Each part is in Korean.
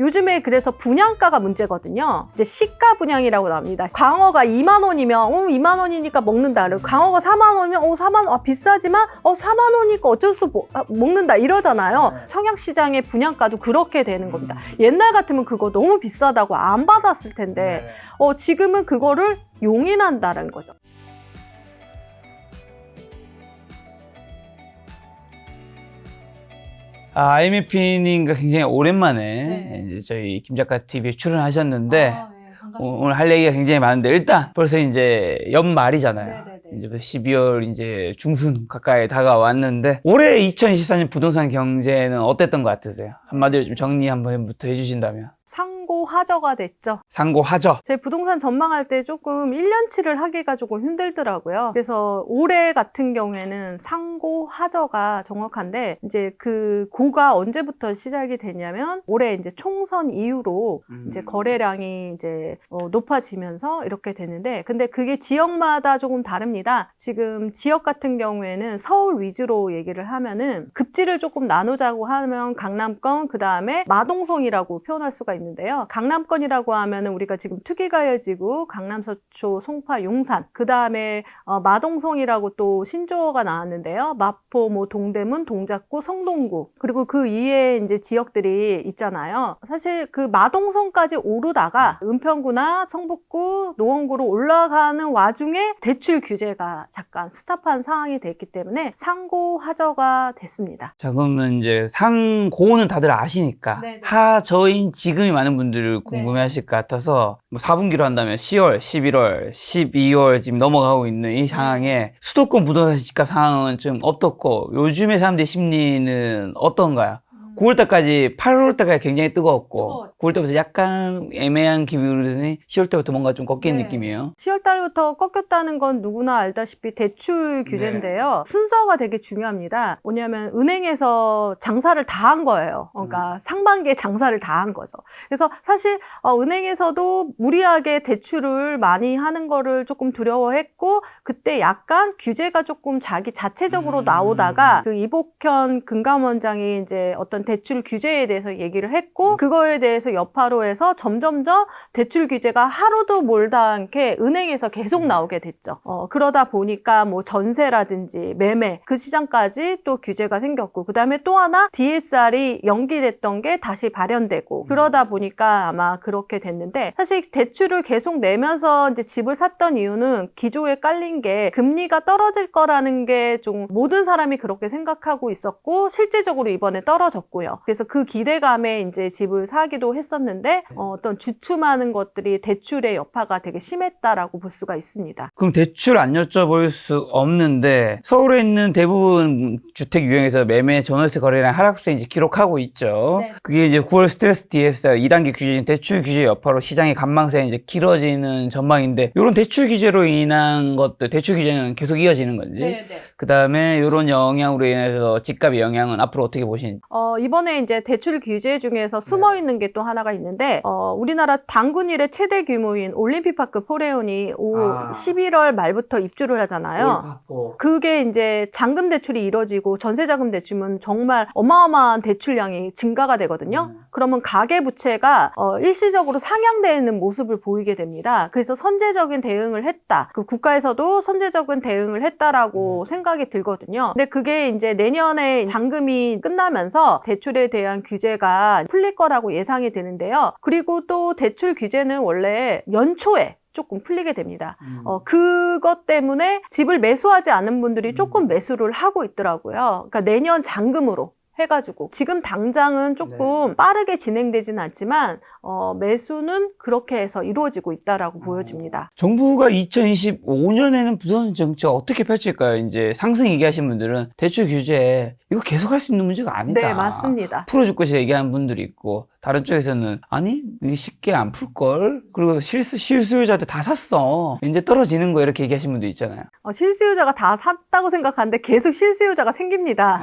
요즘에 그래서 분양가가 문제거든요. 이제 시가 분양이라고 나옵니다. 광어가 2만 원이면 2만 원이니까 먹는다. 광어가 4만 원이면 4만 원 비싸지만 4만 원이니까 어쩔 수 먹는다 이러잖아요. 청약시장의 분양가도 그렇게 되는 겁니다. 옛날 같으면 그거 너무 비싸다고 안 받았을 텐데 지금은 그거를 용인한다는 거죠. IMF님과 굉장히 오랜만에 이제 저희 김 작가 TV에 출연하셨는데 오늘 할 얘기가 굉장히 많은데 일단 벌써 이제 연말이잖아요. 이제 12월 이제 중순 가까이 다가왔는데 올해 2024년 부동산 경제는 어땠던 것 같으세요? 한마디로 좀 정리 한번부터 해주신다면. 상고하저가 됐죠. 상고하저. 제 부동산 전망할 때 조금 1년치를 하기가 조금 힘들더라고요. 그래서 올해 같은 경우에는 상고하저가 정확한데 이제 그 고가 언제부터 시작이 되냐면 올해 이제 총선 이후로 이제 거래량이 이제 높아지면서 이렇게 되는데 근데 그게 지역마다 조금 다릅니다. 지금 지역 같은 경우에는 서울 위주로 얘기를 하면은 급지를 조금 나누자고 하면 강남권 그다음에 마동성이라고 표현할 수가 있는데요. 강남권이라고 하면은 우리가 지금 투기가요지구, 강남서초, 송파, 용산, 그 다음에 마동성이라고 또 신조어가 나왔는데요. 마포, 동대문, 동작구, 성동구, 그리고 그 이외에 이제 지역들이 있잖아요. 사실 그 마동성까지 오르다가 은평구나 성북구, 노원구로 올라가는 와중에 대출 규제가 잠깐 스탑한 상황이 됐기 때문에 상고하저가 됐습니다. 자, 그러면 이제 상고는 다들 아시니까 하저인 지금이 많은 분들을 궁금해하실 것 같아서 4분기로 한다면 10월, 11월, 12월 지금 넘어가고 있는 이 상황에 수도권 부동산 집값 상황은 좀 어떻고 요즘의 사람들의 심리는 어떤가요? 9월달까지 8월달까지 굉장히 뜨거웠고 9월달부터 약간 애매한 기분이 10월달부터 뭔가 좀 꺾인 느낌이에요. 10월달부터 꺾였다는 건 누구나 알다시피 대출 규제인데요. 순서가 되게 중요합니다. 뭐냐면 은행에서 장사를 다 한 거예요. 그러니까 상반기에 장사를 다 한 거죠. 그래서 사실 은행에서도 무리하게 대출을 많이 하는 거를 조금 두려워했고 그때 약간 규제가 조금 자기 자체적으로 나오다가 그 이복현 금감원장이 이제 어떤 대출 규제에 대해서 얘기를 했고 그거에 대해서 여파로 해서 점점점 대출 규제가 하루도 몰다 않게 은행에서 계속 나오게 됐죠. 그러다 보니까 뭐 전세라든지 매매 그 시장까지 또 규제가 생겼고 그 다음에 또 하나 DSR이 연기됐던 게 다시 발현되고 그러다 보니까 아마 그렇게 됐는데 사실 대출을 계속 내면서 이제 집을 샀던 이유는 기조에 깔린 게 금리가 떨어질 거라는 게 좀 모든 사람이 그렇게 생각하고 있었고 실제적으로 이번에 떨어졌고 그래서 그 기대감에 이제 집을 사기도 했었는데 어떤 주춤하는 것들이 대출의 여파가 되게 심했다라고 볼 수가 있습니다. 그럼 대출 안 여쭤볼 수 없는데 서울에 있는 대부분 주택 유형에서 매매 전월세 거래량 하락세 이제 기록하고 있죠. 그게 이제 9월 스트레스 DSR 2단계 규제인 대출 규제 여파로 시장의 관망세가 이제 길어지는 전망인데 이런 대출 규제로 인한 것들 대출 규제는 계속 이어지는 건지 그 다음에 이런 영향으로 인해서 집값의 영향은 앞으로 어떻게 보시는지? 이번에 이제 대출 규제 중에서 숨어 있는 게 또 하나가 있는데, 우리나라 당군 일의 최대 규모인 올림픽파크 포레온이 11월 말부터 입주를 하잖아요. 그게 이제 잔금 대출이 이뤄지고 전세자금 대출은 정말 어마어마한 대출량이 증가가 되거든요. 그러면 가계부채가 일시적으로 상향되는 모습을 보이게 됩니다. 그래서 선제적인 대응을 했다. 그 국가에서도 선제적인 대응을 했다라고 생각이 들거든요. 근데 그게 이제 내년에 잔금이 끝나면서 대출에 대한 규제가 풀릴 거라고 예상이 되는데요. 그리고 또 대출 규제는 원래 연초에 조금 풀리게 됩니다. 그것 때문에 집을 매수하지 않은 분들이 조금 매수를 하고 있더라고요. 그러니까 내년 잔금으로 해가지고 지금 당장은 조금 빠르게 진행되진 않지만 매수는 그렇게 해서 이루어지고 있다라고 보여집니다. 정부가 2025년에는 부동산 정책 어떻게 펼칠까요? 이제 상승 얘기하신 분들은 대출 규제 이거 계속 할 수 있는 문제가 아니다. 네, 맞습니다. 풀어줄 것이 얘기하는 분들이 있고 다른 쪽에서는 아니 이게 쉽게 안 풀걸 그리고 실수요자들 다 샀어 이제 떨어지는 거 이렇게 얘기하시는 분도 있잖아요. 실수요자가 다 샀다고 생각하는데 계속 실수요자가 생깁니다.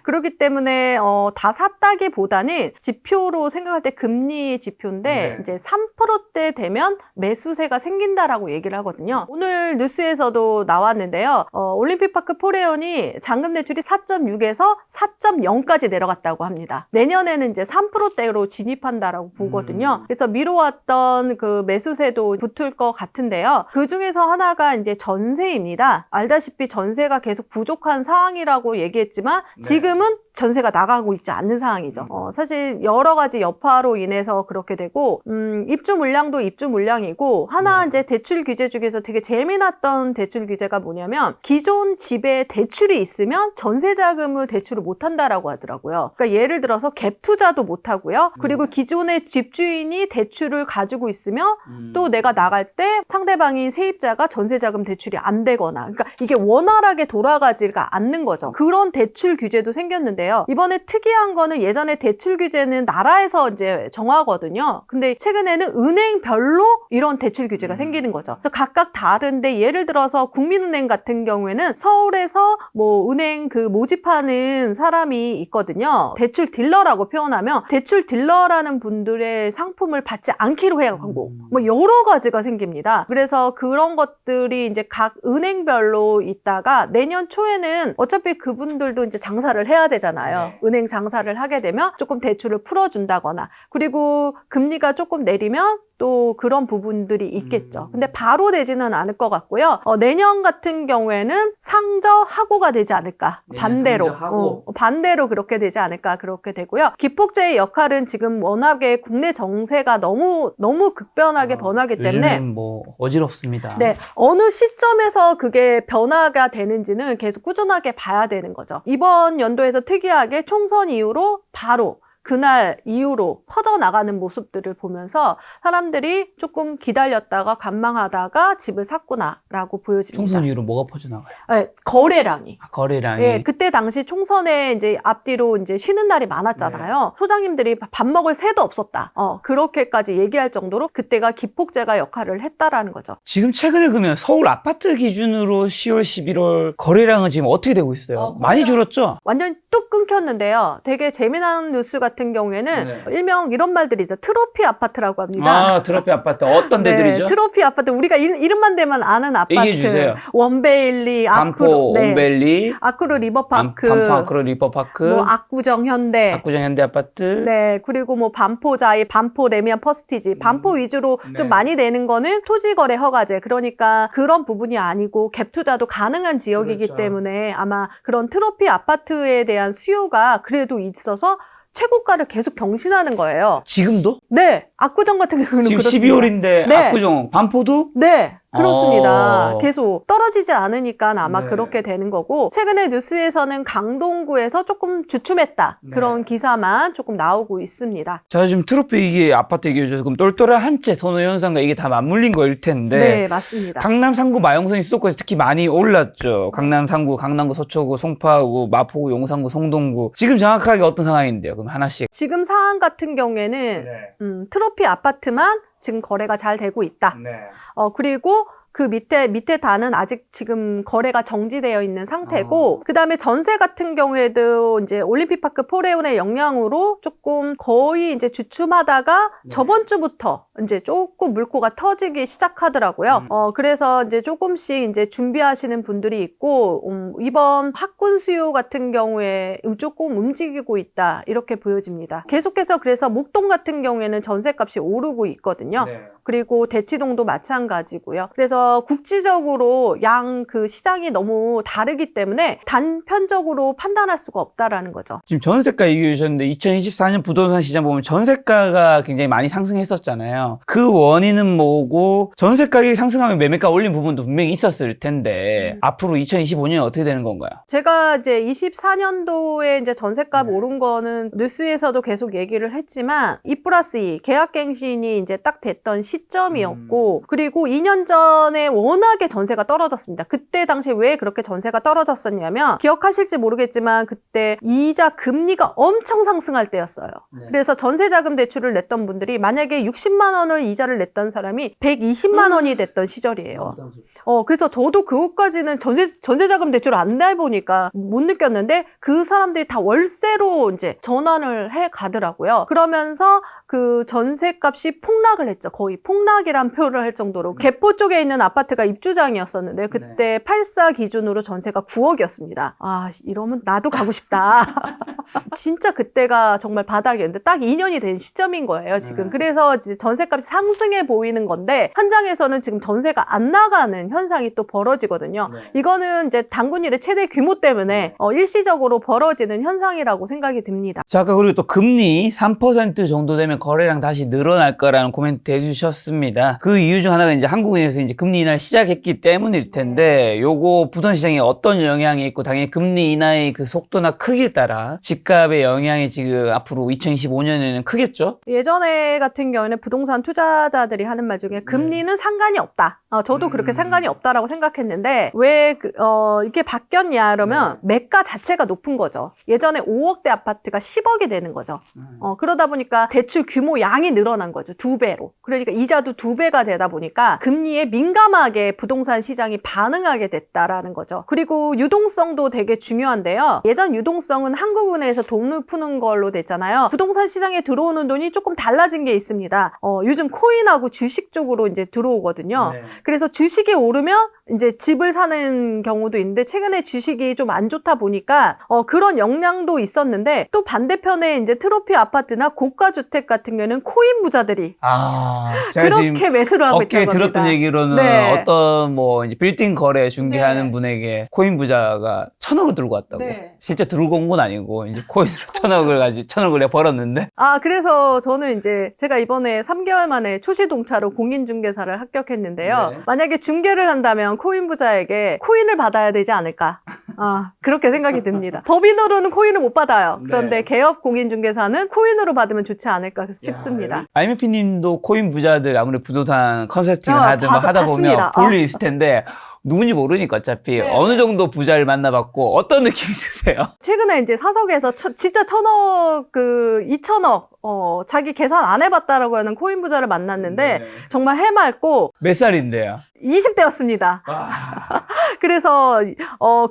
그렇기 때문에 다 샀다기보다는 지표로 생각할 때 금리 지표인데 이제 3%대 되면 매수세가 생긴다라고 얘기를 하거든요. 오늘 뉴스에서도 나왔는데요. 올림픽파크 포레온이 잔금 대출이 4.6에서 4.0까지 내려갔다고 합니다. 내년에는 이제 3%대로 시대로 진입한다라고 보거든요. 그래서 미뤄왔던 그 매수세도 붙을 것 같은데요. 그 중에서 하나가 이제 전세입니다. 알다시피 전세가 계속 부족한 상황이라고 얘기했지만 지금은 전세가 나가고 있지 않는 상황이죠. 사실 여러 가지 여파로 인해서 그렇게 되고, 입주 물량도 입주 물량이고, 하나 이제 대출 규제 중에서 되게 재미났던 대출 규제가 뭐냐면, 기존 집에 대출이 있으면 전세 자금을 대출을 못 한다라고 하더라고요. 그러니까 예를 들어서 갭 투자도 못 하고요. 그리고 기존의 집주인이 대출을 가지고 있으면 또 내가 나갈 때 상대방인 세입자가 전세 자금 대출이 안 되거나, 그러니까 이게 원활하게 돌아가지가 않는 거죠. 그런 대출 규제도 생겼는데 이번에 특이한 거는 예전에 대출 규제는 나라에서 이제 정하거든요. 근데 최근에는 은행별로 이런 대출 규제가 생기는 거죠. 그래서 각각 다른데 예를 들어서 국민은행 같은 경우에는 서울에서 뭐 은행 그 모집하는 사람이 있거든요. 대출 딜러라고 표현하면 대출 딜러라는 분들의 상품을 받지 않기로 해가지고 뭐 여러 가지가 생깁니다. 그래서 그런 것들이 이제 각 은행별로 있다가 내년 초에는 어차피 그분들도 이제 장사를 해야 되잖아요. 은행 장사를 하게 되면 조금 대출을 풀어준다거나 그리고 금리가 조금 내리면 또 그런 부분들이 있겠죠. 근데 바로 되지는 않을 것 같고요. 내년 같은 경우에는 상저하고가 되지 않을까. 반대로. 반대로 그렇게 되지 않을까. 그렇게 되고요. 기폭제의 역할은 지금 워낙에 국내 정세가 너무 급변하게 변하기 때문에 요즘은 뭐 어지럽습니다. 네. 어느 시점에서 그게 변화가 되는지는 계속 꾸준하게 봐야 되는 거죠. 이번 연도에서 특이하게 총선 이후로 바로 그날 이후로 퍼져나가는 모습들을 보면서 사람들이 조금 기다렸다가 관망하다가 집을 샀구나라고 보여집니다. 총선 이후로 뭐가 퍼져나가요? 네, 거래량이. 거래량이. 네, 그때 당시 총선에 이제 앞뒤로 이제 쉬는 날이 많았잖아요. 소장님들이 밥 먹을 새도 없었다. 그렇게까지 얘기할 정도로 그때가 기폭제가 역할을 했다라는 거죠. 지금 최근에 그러면 서울 아파트 기준으로 10월, 11월 거래량은 지금 어떻게 되고 있어요? 많이 줄었죠? 완전히 뚝 끊겼는데요. 되게 재미난 뉴스 같은 경우에는 일명 이런 말들이죠. 트로피 아파트라고 합니다. 트로피 아파트. 어떤 데들이죠? 트로피 아파트. 우리가 이름만 대면 아는 아파트. 얘기해 주세요. 원베일리, 반포, 원벨리, 아크루 리버파크, 반포 아크루 리버파크, 뭐 압구정 현대, 압구정 현대 아파트, 네, 그리고 뭐 반포자이, 반포 레미안 퍼스티지, 반포 위주로 좀 많이 되는 거는 토지거래 허가제. 그러니까 그런 부분이 아니고 갭 투자도 가능한 지역이기 때문에 아마 그런 트로피 아파트에 대한 수요가 그래도 있어서 최고가를 계속 경신하는 거예요. 지금도? 네. 압구정 같은 경우는 지금 그렇습니다. 12월인데 네. 압구정, 반포도? 네. 그렇습니다. 계속 떨어지지 않으니까 아마 네. 그렇게 되는 거고 최근에 뉴스에서는 강동구에서 조금 주춤했다. 그런 기사만 조금 나오고 있습니다. 자, 지금 트로피 이게 아파트 얘기해 주셔서 그럼 똘똘한 한채 선호 현상과 이게 다 맞물린 거일 텐데 네, 맞습니다. 강남 3구 마용선이 수도권에서 특히 많이 올랐죠. 강남 3구, 강남구, 서초구, 송파구, 마포구, 용산구, 송동구. 지금 정확하게 어떤 상황인데요? 그럼 하나씩. 지금 상황 같은 경우에는 트로피 아파트만 지금 거래가 잘 되고 있다. 그리고 그 밑에 단은 아직 지금 거래가 정지되어 있는 상태고, 그 다음에 전세 같은 경우에도 이제 올림픽파크 포레온의 영향으로 조금 거의 이제 주춤하다가 저번 주부터 이제 조금 물꼬가 터지기 시작하더라고요. 그래서 이제 조금씩 이제 준비하시는 분들이 있고, 이번 학군 수요 같은 경우에 조금 움직이고 있다. 이렇게 보여집니다. 계속해서 그래서 목동 같은 경우에는 전세값이 오르고 있거든요. 그리고 대치동도 마찬가지고요. 그래서 국지적으로 양 그 시장이 너무 다르기 때문에 단편적으로 판단할 수가 없다라는 거죠. 지금 전세가 얘기해 주셨는데 2024년 부동산 시장 보면 전세가가 굉장히 많이 상승했었잖아요. 그 원인은 뭐고 전세 가격이 상승하면 매매가 올린 부분도 분명히 있었을 텐데 앞으로 2025년은 어떻게 되는 건가요? 제가 이제 24년도에 이제 전세값 오른 거는 뉴스에서도 계속 얘기를 했지만 2+2 계약갱신이 이제 딱 됐던 시점이었고 그리고 2년 전에 워낙에 전세가 떨어졌습니다. 그때 당시에 왜 그렇게 전세가 떨어졌었냐면 기억하실지 모르겠지만 그때 이자 금리가 엄청 상승할 때였어요. 그래서 전세자금 대출을 냈던 분들이 만약에 60만 원을 이자를 냈던 사람이 120만 원이 됐던 시절이에요. 그래서 저도 그것까지는 전세자금 대출을 안 내보니까 못 느꼈는데 그 사람들이 다 월세로 이제 전환을 해 가더라고요. 그러면서 그 전세값이 폭락을 했죠. 거의 폭락이란 표현을 할 정도로. 개포 쪽에 있는 아파트가 입주장이었었는데 그때 84 기준으로 전세가 9억이었습니다. 아, 이러면 나도 가고 싶다. 진짜 그때가 정말 바닥이었는데 딱 2년이 된 시점인 거예요, 지금. 그래서 이제 전세값이 상승해 보이는 건데 현장에서는 지금 전세가 안 나가는 현상이 또 벌어지거든요. 이거는 이제 단군일의 최대 규모 때문에 일시적으로 벌어지는 현상이라고 생각이 듭니다. 자, 아까 그리고 또 금리 3% 정도 되면 거래량 다시 늘어날 거라는 코멘트 해주셨습니다. 그 이유 중 하나가 이제 한국은행에서 이제 금리 인하를 시작했기 때문일 텐데, 요거 부동산 시장에 어떤 영향이 있고, 당연히 금리 인하의 그 속도나 크기에 따라 집값의 영향이 지금 앞으로 2025년에는 크겠죠? 예전에 같은 경우에는 부동산 투자자들이 하는 말 중에 금리는 상관이 없다. 저도 그렇게 상관이 없다라고 생각했는데 왜 이게 바뀌었냐 그러면 매가 자체가 높은 거죠. 예전에 5억대 아파트가 10억이 되는 거죠. 그러다 보니까 대출 규모 양이 늘어난 거죠. 2배로. 그러니까 이자도 2배가 되다 보니까 금리에 민감하게 부동산 시장이 반응하게 됐다라는 거죠. 그리고 유동성도 되게 중요한데요. 예전 유동성은 한국은행에서 돈을 푸는 걸로 됐잖아요. 부동산 시장에 들어오는 돈이 조금 달라진 게 있습니다. 요즘 코인하고 주식 쪽으로 이제 들어오거든요. 그래서 주식이 오르면 이제 집을 사는 경우도 있는데 최근에 주식이 좀 안 좋다 보니까 그런 영향도 있었는데 또 반대편에 이제 트로피 아파트나 고가 주택 같은 경우는 코인 부자들이 제가 그렇게 매수를 하고 있다고 어깨에 합니다. 들었던 얘기로는 네. 어떤 뭐 이제 빌딩 거래 중개하는 분에게 코인 부자가 1,000억을 들고 왔다고. 실제 들고 온 건 아니고 이제 코인으로 1,000억을 내가 벌었는데. 그래서 저는 이제 제가 이번에 3개월 만에 초시동차로 공인중개사를 합격했는데요. 만약에 중개를 한다면 코인 부자에게 코인을 받아야 되지 않을까. 그렇게 생각이 듭니다. 법인으로는 코인을 못 받아요. 그런데 개업 공인중개사는 코인으로 받으면 좋지 않을까 싶습니다. IMP 님도 코인 부자들 아무리 부동산 컨설팅을 하든 뭐 하다 보면 봤습니다. 볼 일 있을 텐데 누군지 모르니까 어차피 어느 정도 부자를 만나봤고 어떤 느낌이 드세요? 최근에 이제 사석에서 진짜 1,000억, 2,000억, 자기 계산 안 해봤다라고 하는 코인 부자를 만났는데 정말 해맑고 몇 살인데요? 20대였습니다. 그래서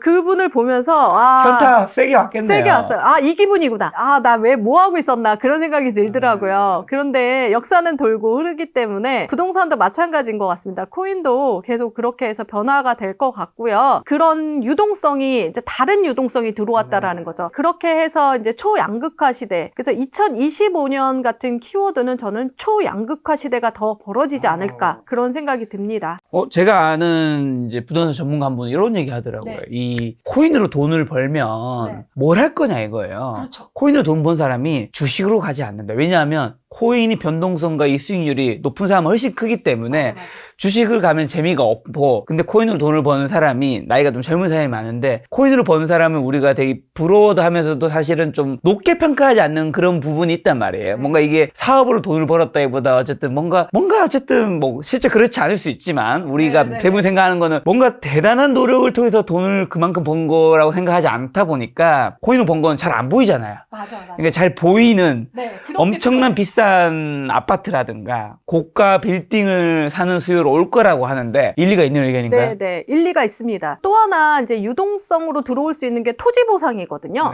그분을 보면서 현타 세게 왔겠네요. 세게 왔어요. 이 기분이구나. 나 왜 뭐 하고 있었나 그런 생각이 들더라고요. 그런데 역사는 돌고 흐르기 때문에 부동산도 마찬가지인 것 같습니다. 코인도 계속 그렇게 해서 변화가 될 것 같고요. 그런 유동성이 이제 다른 유동성이 들어왔다라는 거죠. 그렇게 해서 이제 초양극화 시대. 그래서 2025년 같은 키워드는 저는 초양극화 시대가 더 벌어지지 않을까 그런 생각이 듭니다. 제가 아는 이제 부동산 전문가 한 분이 이런 얘기 하더라고요. 이 코인으로 돈을 벌면 뭘 할 거냐 이거예요. 그렇죠. 코인으로 돈 번 사람이 주식으로 가지 않는다. 왜냐하면 코인이 변동성과 이 수익률이 높은 사람은 훨씬 크기 때문에 주식을 가면 재미가 없고, 근데 코인으로 돈을 버는 사람이 나이가 좀 젊은 사람이 많은데 코인으로 버는 사람은 우리가 되게 부러워도 하면서도 사실은 좀 높게 평가하지 않는 그런 부분이 있단 말이에요. 뭔가 이게 사업으로 돈을 벌었다기보다 어쨌든 뭔가 어쨌든 뭐 실제 그렇지 않을 수 있지만 우리가 대부분 생각하는 거는 뭔가 대단한 노력을 통해서 돈을 그만큼 번 거라고 생각하지 않다 보니까 코인으로 번 건 잘 안 보이잖아요. 맞아. 그러니까 잘 보이는 엄청난 비싼 아파트라든가 고가 빌딩을 사는 수요로 올 거라고 하는데 일리가 있는 의견인가요? 네, 일리가 있습니다. 또 하나 이제 유동성으로 들어올 수 있는 게 토지 보상이거든요.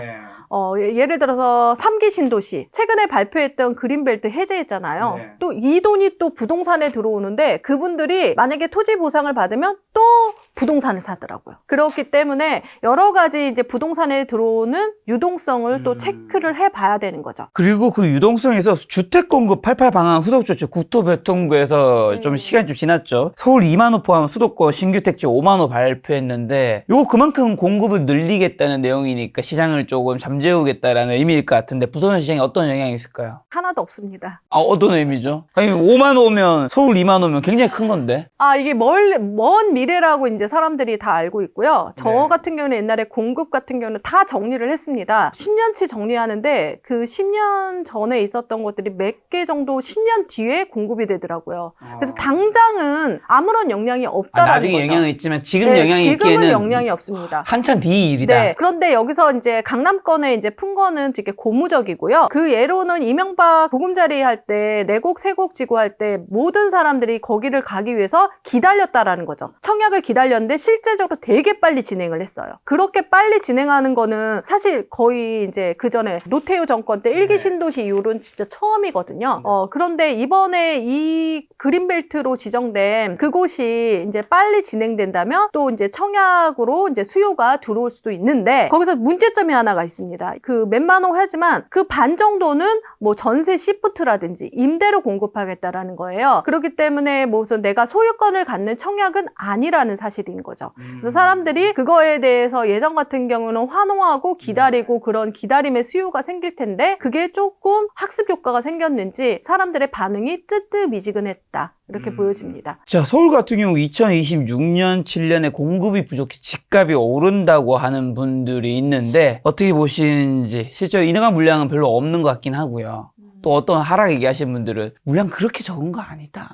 예를 들어서 3기 신도시 최근에 발표했던 그린벨트 해제했잖아요. 또 이 돈이 또 부동산에 들어오는데 그분들이 만약에 토지 보상을 받으면 또 부동산을 사더라고요. 그렇기 때문에 여러 가지 이제 부동산에 들어오는 유동성을 또 체크를 해봐야 되는 거죠. 그리고 그 유동성에서 주택 공급 88 방안 후속조치 국토교통부에서 좀 시간이 좀 지났죠. 서울 2만 호 포함 수도권 신규 택지 5만 호 발표했는데 요거 그만큼 공급을 늘리겠다는 내용이니까 시장을 조금 잠재우겠다라는 의미일 것 같은데 부동산 시장에 어떤 영향이 있을까요? 하나도 없습니다. 어떤 의미죠? 아니 5만 호면 서울 2만 호면 굉장히 큰 건데. 이게 먼 미래라고 이제 사람들이 다 알고 있고요. 저 같은 경우는 옛날에 공급 같은 경우는 다 정리를 했습니다. 10년치 정리하는데 그 10년 전에 있었던 것들이 몇 개 정도 10년 뒤에 공급이 되더라고요. 그래서 당장은 아무런 영향이 없다라는 나중에 거죠. 영향은 있지만 지금 영향이 지금은 있기에는 영향이 없습니다. 한참 뒤 일이다. 그런데 여기서 이제 강남권에 이제 푼 거는 되게 고무적이고요. 그 예로는 이명박 보금자리 할 때 내곡 세곡 지구 할 때 모든 사람들이 거기를 가기 위해서 기다렸다라는 거죠. 청약을 기다렸는데 실제적으로 되게 빨리 진행을 했어요. 그렇게 빨리 진행하는 거는 사실 거의 이제 그 전에 노태우 정권 때 1기 신도시 이후로는 진짜 처음이거든요. 그런데 이번에 이 그린벨트로 지정된 그곳이 이제 빨리 진행된다면 또 이제 청약으로 이제 수요가 들어올 수도 있는데 거기서 문제점이 하나가 있습니다. 그 몇만 호 하지만 그 반 정도는 뭐 전세 시프트라든지 임대로 공급하겠다라는 거예요. 그렇기 때문에 뭐 우선 내가 소유권을 갖는 청약은 아니라는 사실인 거죠. 그래서 사람들이 그거에 대해서 예전 같은 경우는 환호하고 기다리고 그런 기다림의 수요가 생길 텐데 그게 조금 학습 효과가 생겼는지 사람들의 반응이 뜨뜻미지근했다. 이렇게 보여집니다. 자, 서울 같은 경우 2026년, 7년에 공급이 부족해 집값이 오른다고 하는 분들이 있는데 어떻게 보시는지 실제로 인허가 물량은 별로 없는 것 같긴 하고요. 또 어떤 하락 얘기하시는 분들은 물량 그렇게 적은 거 아니다.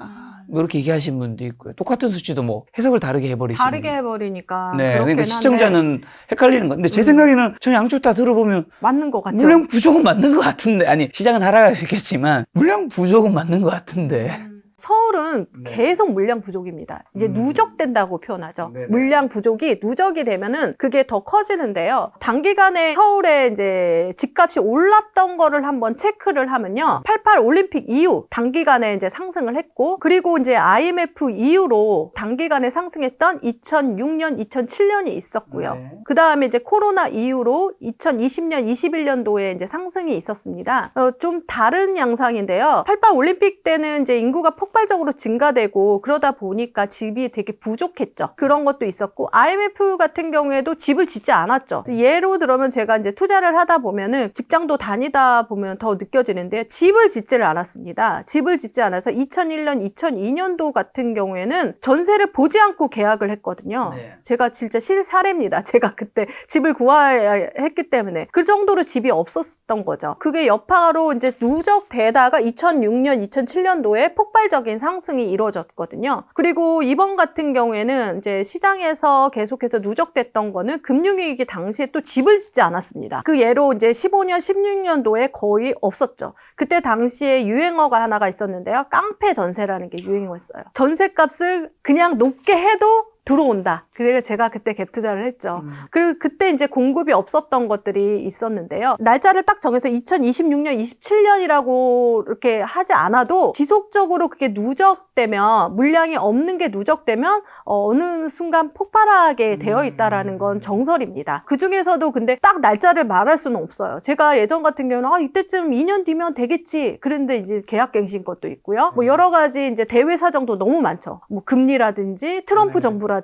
뭐 이렇게 얘기하시는 분도 있고요. 똑같은 수치도 뭐 해석을 다르게 해버리시는 다르게 해버리니까. 네, 그렇긴 그러니까 한데 시청자는 헷갈리는 건데 제 생각에는 저는 양쪽 다 들어보면 맞는 것 같죠. 물량 부족은 맞는 것 같은데 아니 시장은 하락할 수 있겠지만 물량 부족은 맞는 것 같은데 서울은 계속 물량 부족입니다. 이제 누적된다고 표현하죠. 네네. 물량 부족이 누적이 되면은 그게 더 커지는데요. 단기간에 서울에 이제 집값이 올랐던 거를 한번 체크를 하면요. 88 올림픽 이후 단기간에 이제 상승을 했고 그리고 이제 IMF 이후로 단기간에 상승했던 2006년, 2007년이 있었고요. 네. 그 다음에 이제 코로나 이후로 2020년, 21년도에 이제 상승이 있었습니다. 좀 다른 양상인데요. 88 올림픽 때는 이제 인구가 폭발적으로 증가되고 그러다 보니까 집이 되게 부족했죠. 그런 것도 있었고 IMF 같은 경우에도 집을 짓지 않았죠. 예로 들면 제가 이제 투자를 하다 보면은 직장도 다니다 보면 더 느껴지는데 집을 짓지를 않았습니다. 집을 짓지 않아서 2001년, 2002년도 같은 경우에는 전세를 보지 않고 계약을 했거든요. 네. 제가 진짜 실사례입니다. 제가 그때 집을 구해야 했기 때문에 그 정도로 집이 없었던 거죠. 그게 여파로 이제 누적되다가 2006년, 2007년도에 폭발적인 상승이 이루어졌거든요. 그리고 이번 같은 경우에는 이제 시장에서 계속해서 누적됐던 거는 금융위기 당시에 또 집을 짓지 않았습니다. 그 예로 이제 15년, 16년도에 거의 없었죠. 그때 당시에 유행어가 하나가 있었는데요. 깡패 전세라는 게 유행어였어요. 전세값을 그냥 높게 해도 들어온다. 그래서 제가 그때 갭 투자를 했죠. 그리고 그때 이제 공급이 없었던 것들이 있었는데요. 날짜를 딱 정해서 2026년, 27년이라고 이렇게 하지 않아도 지속적으로 그게 누적되면 물량이 없는 게 누적되면 어느 순간 폭발하게 되어 있다라는 건 정설입니다. 그 중에서도 근데 딱 날짜를 말할 수는 없어요. 제가 예전 같은 경우는 이때쯤 2년 뒤면 되겠지. 그런데 이제 계약갱신 것도 있고요. 뭐 여러 가지 이제 대외 사정도 너무 많죠. 뭐 금리라든지 트럼프 정부라든지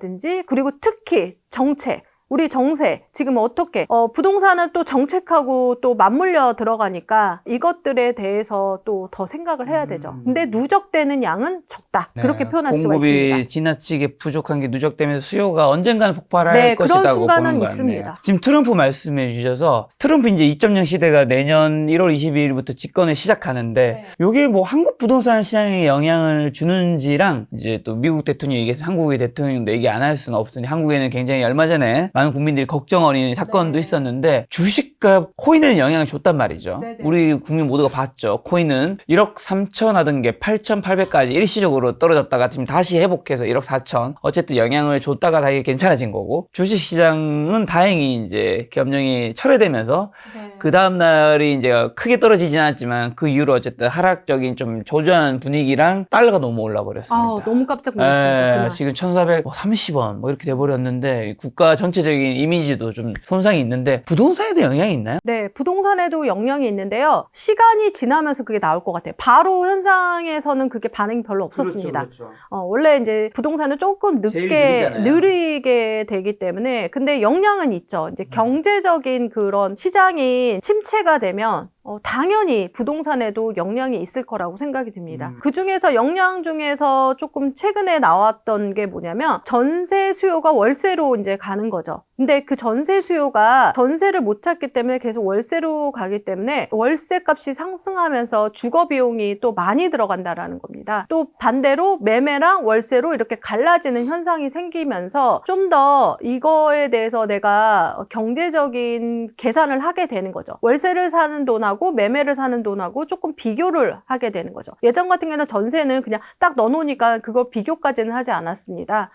그리고 특히 정책. 우리 정세 지금 어떻게 부동산은 또 정책하고 또 맞물려 들어가니까 이것들에 대해서 또 더 생각을 해야 되죠. 근데 누적되는 양은 적다. 네. 그렇게 표현할 수가 있습니다. 공급이 지나치게 부족한 게 누적되면서 수요가 언젠가는 폭발할 네, 것이라고 그런 순간은 보는 것 같네요. 있습니다. 지금 트럼프 말씀해 주셔서 트럼프 이제 2.0 시대가 내년 1월 22일부터 집권을 시작하는데 이게 뭐 한국 부동산 시장에 영향을 주는지랑 이제 또 미국 대통령이 얘기해서 한국의 대통령도 얘기 안 할 수는 없으니 한국에는 굉장히 얼마 전에 많은 국민들이 걱정 어린 사건도 있었는데 주식과 코인에는 영향을 줬단 말이죠. 우리 국민 모두가 봤죠. 코인은 1억 3천 하던 게 8,800까지 일시적으로 떨어졌다가 지금 다시 회복해서 1억 4천 어쨌든 영향을 줬다가 다시 괜찮아진 거고 주식시장은 다행히 이제 겸용이 철회되면서 그 다음날이 이제 크게 떨어지진 않았지만 그 이후로 어쨌든 하락적인 좀 조조한 분위기랑 달러가 너무 올라 버렸습니다. 너무 깜짝 놀랐습니다. 그날. 지금 1,430원 뭐 이렇게 돼버렸는데 국가 전체적인 이미지도 좀 손상이 있는데 부동산에도 영향이 있나요? 네, 부동산에도 영향이 있는데요. 시간이 지나면서 그게 나올 것 같아요. 바로 현상에서는 그게 반응이 별로 없었습니다. 그렇죠. 원래 이제 부동산은 조금 제일 늦게 느리잖아요. 느리게 되기 때문에 근데 영향은 있죠. 이제 경제적인 그런 시장이 침체가 되면 당연히 부동산에도 영향이 있을 거라고 생각이 듭니다. 그 중에서 영향 중에서 조금 최근에 나왔던 게 뭐냐면 전세 수요가 월세로 이제 가는 거죠. 근데 그 전세 수요가 전세를 못 찾기 때문에 계속 월세로 가기 때문에 월세 값이 상승하면서 주거 비용이 또 많이 들어간다라는 겁니다. 또 반대로 매매랑 월세로 이렇게 갈라지는 현상이 생기면서 좀 더 이거에 대해서 내가 경제적인 계산을 하게 되는 거죠. 월세를 사는 돈하고 매매를 사는 돈하고 조금 비교를 하게 되는 거죠. 예전 같은 경우는 전세는 그냥 딱 넣어놓으니까 그걸 비교까지는 하지 않았습니다.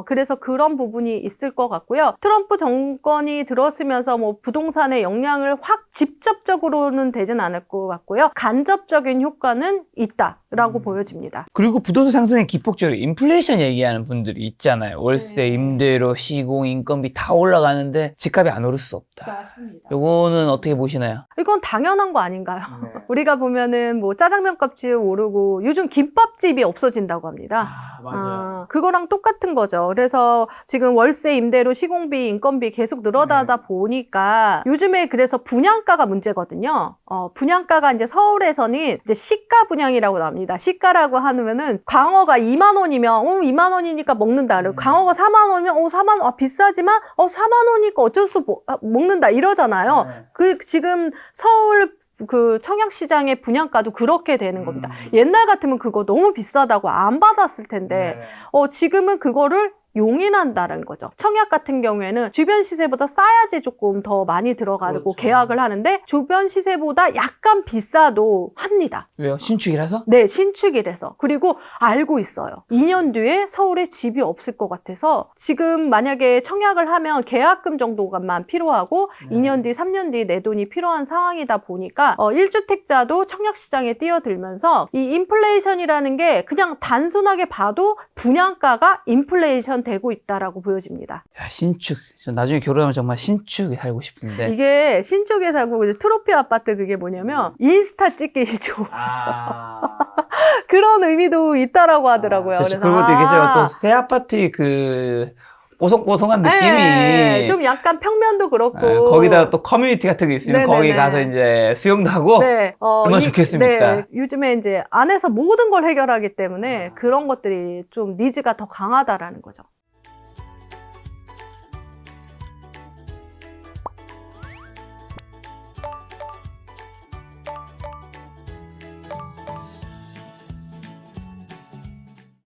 그래서 그런 부분이 있을 것 같고요. 트럼프 정권이 들어서면서 뭐 부동산의 영향을 확 직접적으로는 되진 않을 것 같고요. 간접적인 효과는 있다라고 보여집니다. 그리고 부동산 상승의 기폭적으로 인플레이션 얘기하는 분들이 있잖아요. 월세, 네. 임대료, 시공, 인건비 다 올라가는데 집값이 안 오를 수 없다. 맞습니다. 요거는 어떻게 보시나요? 이건 당연한 거 아닌가요? 네. 우리가 보면은 뭐 짜장면 값이 오르고 요즘 김밥집이 없어진다고 합니다. 그거랑 똑같은 거죠. 그래서 지금 월세, 임대료, 시공비, 인건비 계속 늘어나다 보니까 요즘에 그래서 분양가가 문제거든요. 분양가가 이제 서울에서는 이제 시가 분양이라고 나옵니다. 시가라고 하면은 광어가 2만 원이면 2만 원이니까 먹는다. 그리고 광어가 4만 원이면 4만 원 비싸지만 4만 원이니까 어쩔 수 먹는다 이러잖아요. 네. 그 지금 서울 그 청약시장의 분양가도 그렇게 되는 겁니다. 옛날 같으면 그거 너무 비싸다고 안 받았을 텐데 지금은 그거를 용인한다는 거죠. 청약 같은 경우에는 주변 시세보다 싸야지 조금 더 많이 들어가고 그렇죠. 계약을 하는데 주변 시세보다 약간 비싸도 합니다. 왜요? 신축이라서? 네, 신축이라서. 그리고 알고 있어요. 2년 뒤에 서울에 집이 없을 것 같아서 지금 만약에 청약을 하면 계약금 정도만 필요하고 2년 뒤, 3년 뒤 내 돈이 필요한 상황이다 보니까 1주택자도 청약시장에 뛰어들면서 이 인플레이션이라는 게 그냥 단순하게 봐도 분양가가 인플레이션 되고 있다라고 보여집니다. 야, 신축. 저 나중에 결혼하면 정말 신축에 살고 싶은데. 이게 신축에 살고 이제 트로피 아파트 그게 뭐냐면 인스타 찍기 좋아서 그런 의미도 있다라고 하더라고요. 그렇죠. 그래서 그것도 얘기죠. 또 새 아파트 그 뽀송뽀송한 느낌이. 네, 좀 약간 평면도 그렇고. 거기다 또 커뮤니티 같은 게 있으면 네네네. 거기 가서 이제 수영도 하고. 네, 얼마나 좋겠습니까? 네, 요즘에 이제 안에서 모든 걸 해결하기 때문에 그런 것들이 좀 니즈가 더 강하다라는 거죠.